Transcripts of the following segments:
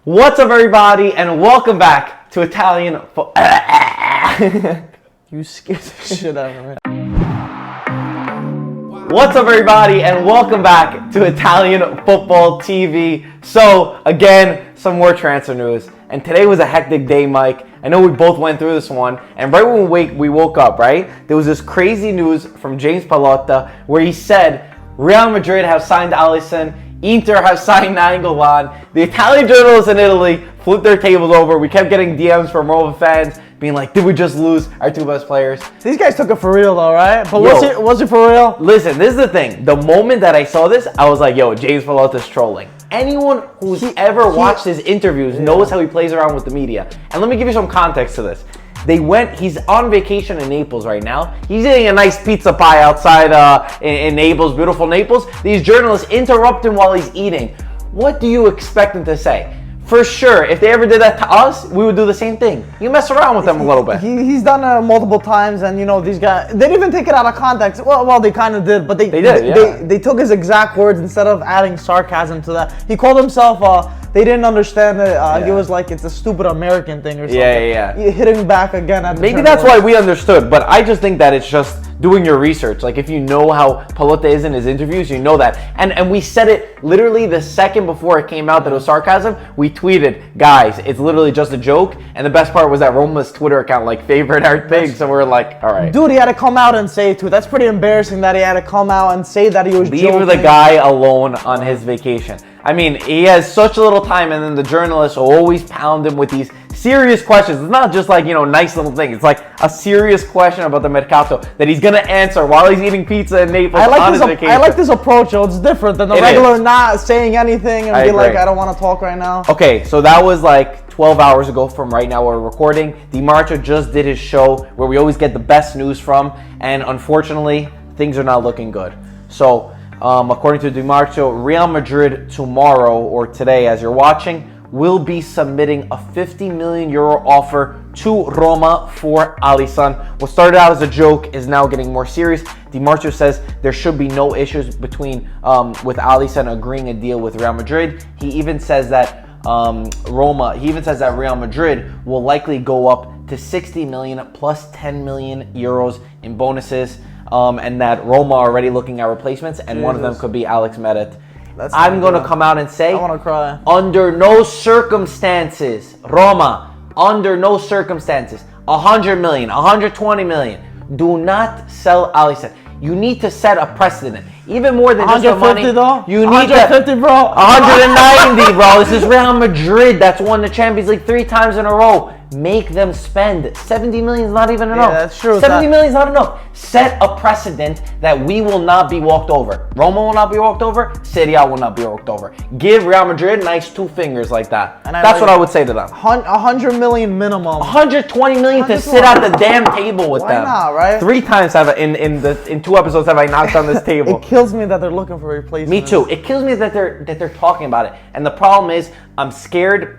What's up, everybody, and welcome back to Italian You scared the shit out of me. What's up, everybody, and welcome back to Italian Football TV. So, again, some more transfer news. And today was a hectic day, Mike. I know we both went through this one. And right when we woke up, right, there was this crazy news from James Pallotta where he said Real Madrid have signed Alisson, Inter have signed Nainggolan. The Italian journalists in Italy flipped their tables over. We kept getting DMs from Roma fans being like, did we just lose our two best players? These guys took it for real though, right? But was it for real? Listen, this is the thing. The moment that I saw this, I was like, yo, James Pallotta's trolling. Anyone who's ever watched his interviews knows how he plays around with the media. And let me give you some context to this. He's on vacation in Naples right now. He's eating a nice pizza pie outside in Naples, beautiful Naples. These journalists interrupt him while he's eating. What do you expect him to say? For sure, if they ever did that to us, we would do the same thing. You mess around with them a little bit. He's done it multiple times, and you know these guys. They didn't even take it out of context. Well, they kind of did, but they took his exact words instead of adding sarcasm to that. He called himself. They didn't understand it. He was like, it's a stupid American thing or something. Yeah. Hitting back again at the Maybe that's why we understood, but I just think that it's just doing your research. Like, if you know how Pallotta is in his interviews, you know that. And we said it literally the second before it came out that it was sarcasm. We tweeted, guys, it's literally just a joke. And the best part was that Roma's Twitter account favored our thing, so we're like, all right. Dude, he had to come out and say it too. That's pretty embarrassing that he had to come out and say that he was joking. Leave the guy alone on his vacation. I mean, he has such little time, and then the journalists will always pound him with these serious questions. It's not just like, nice little thing. It's like a serious question about the Mercato that he's going to answer while he's eating pizza in Naples on his vacation. I like this approach, though. It's different than the regular not saying anything and be like, I don't want to talk right now. Okay, so that was like 12 hours ago from right now we're recording. DiMarcio just did his show where we always get the best news from, and unfortunately, things are not looking good. So, according to DiMarcio, Real Madrid tomorrow, or today as you're watching, will be submitting a 50 million euro offer to Roma for Alisson. What started out as a joke is now getting more serious. DiMarcio says there should be no issues between with Alisson agreeing a deal with Real Madrid. He even says that Real Madrid will likely go up to 60 million plus 10 million euros in bonuses. And that Roma are already looking at replacements, and one of them could be Alex Meret. I'm going to come out and say, I want to cry. Under no circumstances, Roma, under no circumstances, 100 million, 120 million, do not sell Alisson. You need to set a precedent. Even more than just the money. Though? You need 150, bro. 190, bro. This is Real Madrid that's won the Champions League 3 times in a row. Make them spend. 70 million is not even enough. Yeah, that's true. 70 million is not enough. Set a precedent that we will not be walked over. Roma will not be walked over. Serie will not be walked over. Give Real Madrid nice 2 fingers like that. And that's what I would say to them. 100 million minimum. 120 million to sit at the damn table with them. Why not, right? 3 times in 2 episodes have I knocked on this table. It kills me that they're looking for replacements. Me too. It kills me that they're talking about it. And the problem is, I'm scared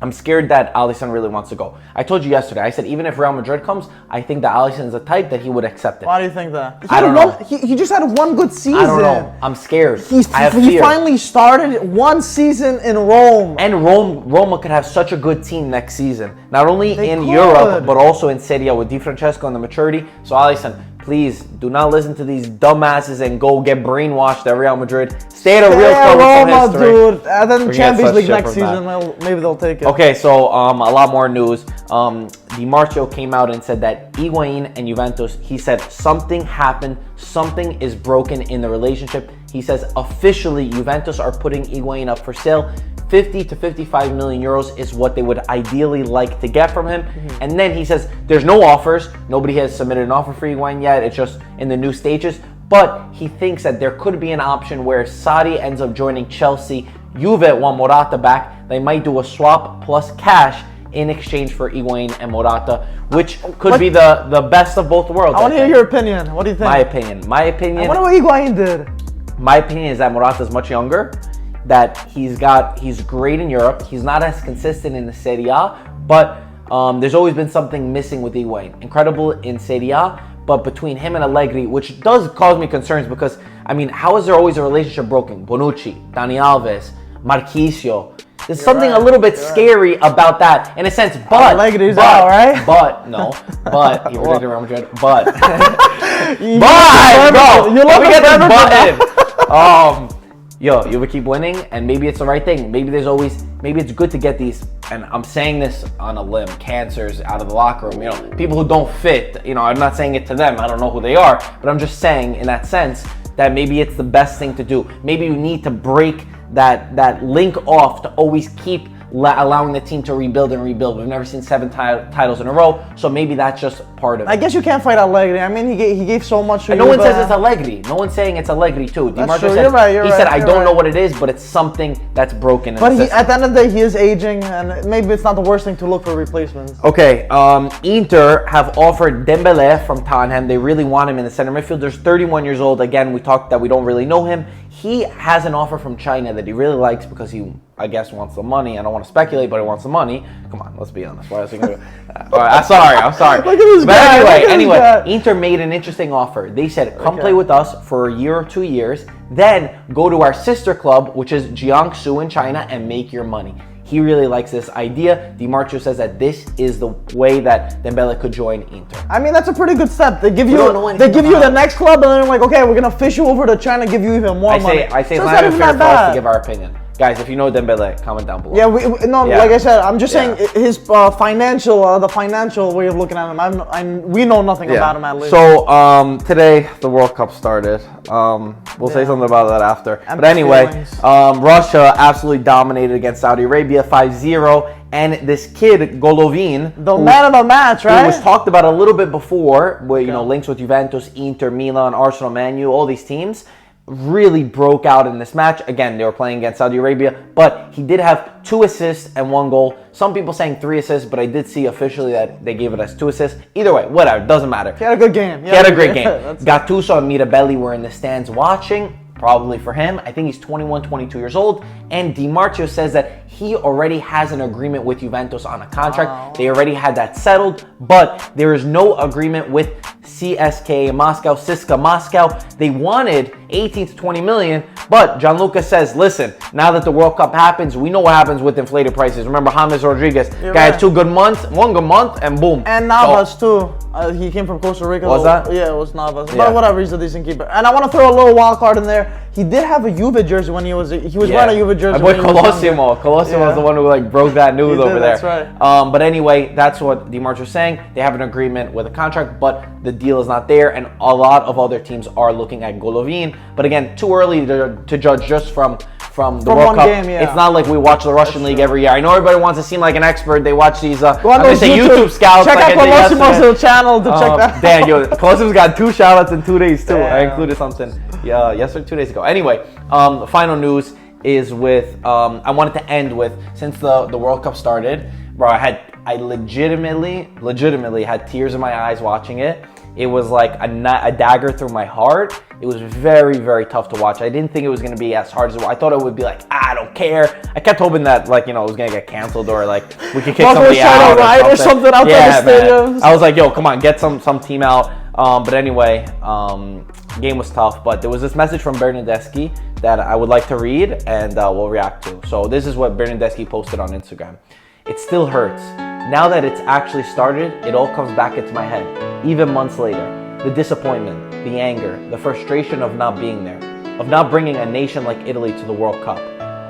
that Alisson really wants to go. I told you yesterday, I said even if Real Madrid comes, I think that Alisson is a type that he would accept it. Why do you think that? I don't know. He just had 1 good season. I don't know. I'm scared. He finally started 1 season in Rome. And Roma could have such a good team next season. Not only in Europe, but also in Serie with Di Francesco and the maturity. So Alisson, please do not listen to these dumbasses and go get brainwashed at Real Madrid. Stay at a real club with some history. Dude. And then Champions League next season, maybe they'll take it. Okay, so a lot more news. DiMarcio came out and said that Higuain and Juventus, he said something happened, something is broken in the relationship. He says officially Juventus are putting Higuain up for sale. 50 to 55 million euros is what they would ideally like to get from him. And then he says there's no offers. Nobody has submitted an offer for Higuain yet. It's just in the new stages. But he thinks that there could be an option where Serie ends up joining Chelsea. Juve want Morata back. They might do a swap plus cash in exchange for Higuain and Morata, which could be the best of both worlds. I want to hear your opinion. What do you think? My opinion. I wonder what Higuain did. My opinion is that Morata is much younger. That he's great in Europe. He's not as consistent in the Serie A, but there's always been something missing with Higuain. Incredible in Serie A, but between him and Allegri, which does cause me concerns because, I mean, how is there always a relationship broken? Bonucci, Dani Alves, Marquisio. There's something a little bit scary about that in a sense. But Allegri's out, right? But no, but he predicted Real Madrid. But bro, You love we get this the button. Yo, you would keep winning, and maybe it's the right thing. Maybe it's good to get these, and I'm saying this on a limb, cancers out of the locker room. You know, people who don't fit. You know, I'm not saying it to them. I don't know who they are, but I'm just saying in that sense that maybe it's the best thing to do. Maybe you need to break that link off to always keep allowing the team to rebuild and rebuild. We've never seen 7 titles in a row, so maybe that's just part of it. I guess you can't fight Allegri. I mean, he gave so much. And no one says it's Allegri. No one's saying it's Allegri too. That's true. You're right. He said, I don't know what it is, but it's something that's broken. But at the end of the day, he is aging, and maybe it's not the worst thing to look for replacements. Okay, Inter have offered Dembele from Tottenham. They really want him in the center midfield. There's 31 years old. Again, we talked that we don't really know him. He has an offer from China that he really likes because he, I guess, wants the money. I don't want to speculate, but he wants the money. Come on, let's be honest. Why else are you gonna do? All right, I'm sorry. Look at this guy. But anyway, Inter made an interesting offer. They said, come play with us for a year or 2 years, then go to our sister club, which is Jiangsu in China, and make your money. He really likes this idea. Di Marzio says that this is the way that Dembele could join Inter. I mean, that's a pretty good step. They give you the next club, and then they're like, okay, we're gonna fish you over to China, give you even more money. I say, line of fair for us to give our opinion. Guys, if you know Dembele, comment down below. Yeah, like I said, I'm just saying his the financial way of looking at him. We know nothing about him at least. So today the World Cup started. We'll say something about that after. But anyway, Russia absolutely dominated against Saudi Arabia 5-0. And this kid, Golovin, the man of the match, right? Who was talked about a little bit before, where you know links with Juventus, Inter, Milan, Arsenal, Man U, all these teams, really broke out in this match. Again, they were playing against Saudi Arabia, but he did have 2 assists and 1 goal. Some people saying 3 assists, but I did see officially that they gave it as 2 assists. Either way, whatever, doesn't matter. He had a good game. He had a great game. Gattuso and Mirabelli were in the stands watching. Probably for him. I think he's 21, 22 years old. And Di Marzio says that he already has an agreement with Juventus on a contract. They already had that settled, but there is no agreement with CSKA Moscow. They wanted 18 to 20 million, but Gianluca says, listen, now that the World Cup happens, we know what happens with inflated prices. Remember James Rodriguez, guy had 2 good months, 1 good month, and boom. And Navas too. He came from Costa Rica. Was that? Yeah, it was Navas. Yeah. But whatever, he's a decent keeper. And I want to throw a little wild card in there. He did have a Juve jersey when he was wearing a Juve jersey. My boy Colosimo was the one who broke that news over there. That's right. But anyway, that's what Di Marzio is saying. They have an agreement with a contract, but the deal is not there, and a lot of other teams are looking at Golovin. But again, too early to judge just from the World Cup. Game, It's not like we watch the Russian League every year. I know everybody wants to seem like an expert. They watch these YouTube scouts. Check out Colosimo's channel to check that. Damn, Colosimo's got 2 shout-outs in 2 days too. I included something yesterday, 2 days ago. Anyway, the final news is with I wanted to end with, since the World Cup started, bro, I legitimately had tears in my eyes watching it. It was like a dagger through my heart. It was very, very tough to watch. I didn't think it was going to be as hard as it was. I thought it would be like, I don't care. I kept hoping that, like, it was going to get canceled, or like we could kick somebody out or something outside the stadiums. I was like, yo, come on, get some team out. But anyway, game was tough. But there was this message from Bernardeschi that I would like to read, and we'll react to. So this is what Bernardeschi posted on Instagram. It still hurts. Now that it's actually started, it all comes back into my head, even months later. The disappointment, the anger, the frustration of not being there, of not bringing a nation like Italy to the World Cup.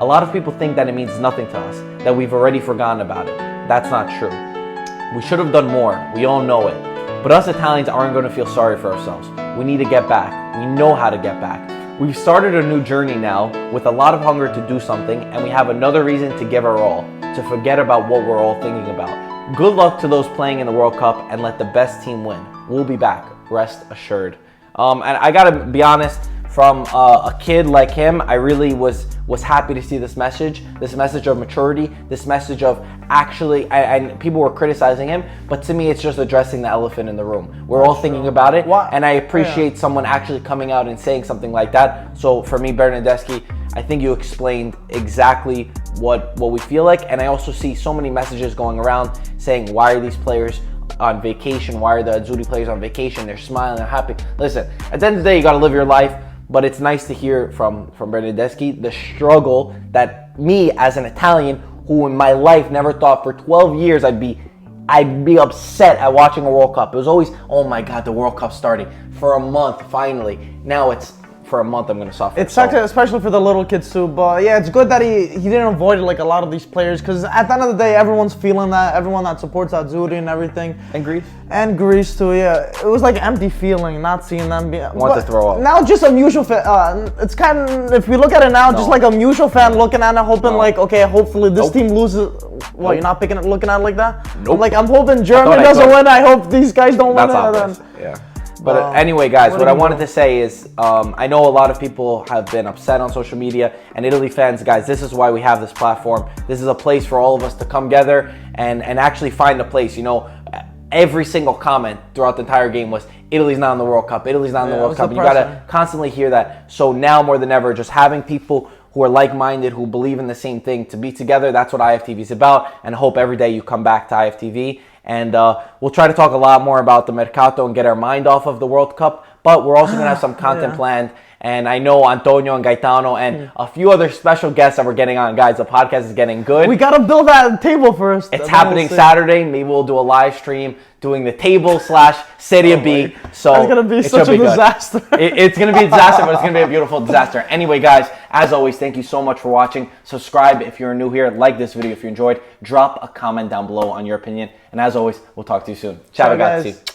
A lot of people think that it means nothing to us, that we've already forgotten about it. That's not true. We should have done more, we all know it. But us Italians aren't going to feel sorry for ourselves. We need to get back. We know how to get back. We've started a new journey now with a lot of hunger to do something, and we have another reason to give our all, to forget about what we're all thinking about. Good luck to those playing in the World Cup, and let the best team win. We'll be back, rest assured. And I gotta be honest, from a kid like him, I really was happy to see this message of maturity, this message of actually, and people were criticizing him, but to me it's just addressing the elephant in the room. We're all thinking about it, and I appreciate someone actually coming out and saying something like that. So for me, Bernardeschi, I think you explained exactly what we feel like, and I also see so many messages going around saying, why are these players on vacation? Why are the Azzurri players on vacation? They're smiling, they're happy. Listen, at the end of the day, you got to live your life. but it's nice to hear from Bernardeschi the struggle that me as an Italian, who in my life never thought for 12 years I'd be upset at watching a World Cup. It was always, oh my God, the World Cup's starting. For a month, finally. Now it's, for a month I'm going to suffer. It sucks, especially for the little kids too. But yeah, it's good that he didn't avoid it like a lot of these players, because at the end of the day, everyone's feeling that. Everyone that supports Azzurri and everything. And Greece. And Greece too, yeah. It was like an empty feeling not seeing them. Want to throw up. Now just a mutual fan. It's kind of, if we look at it now, just like a mutual fan looking at it, hoping like, okay, hopefully this team loses. What, you're not looking at it like that? Nope. I'm hoping Germany doesn't win. I hope these guys don't win it. Yeah. But anyway, guys, what I wanted to say is, I know a lot of people have been upset on social media, and Italy fans, guys, this is why we have this platform. This is a place for all of us to come together and actually find a place. You know, every single comment throughout the entire game was, Italy's not in the World Cup, Italy's not in the World Cup. And you got to constantly hear that. So now more than ever, just having people who are like-minded, who believe in the same thing, to be together, that's what IFTV is about. And I hope every day you come back to IFTV. And we'll try to talk a lot more about the Mercato and get our mind off of the World Cup. But we're also going to have some content planned. And I know Antonio and Gaetano and a few other special guests that we're getting on. Guys, the podcast is getting good. We got to build that table first. It's happening Saturday. Maybe we'll do a live stream doing the table / Serie B. So it's going to be such a disaster. It's going to be a disaster, but it's going to be a beautiful disaster. Anyway, guys, as always, thank you so much for watching. Subscribe if you're new here. Like this video if you enjoyed. Drop a comment down below on your opinion. And as always, we'll talk to you soon. Ciao, ragazzi.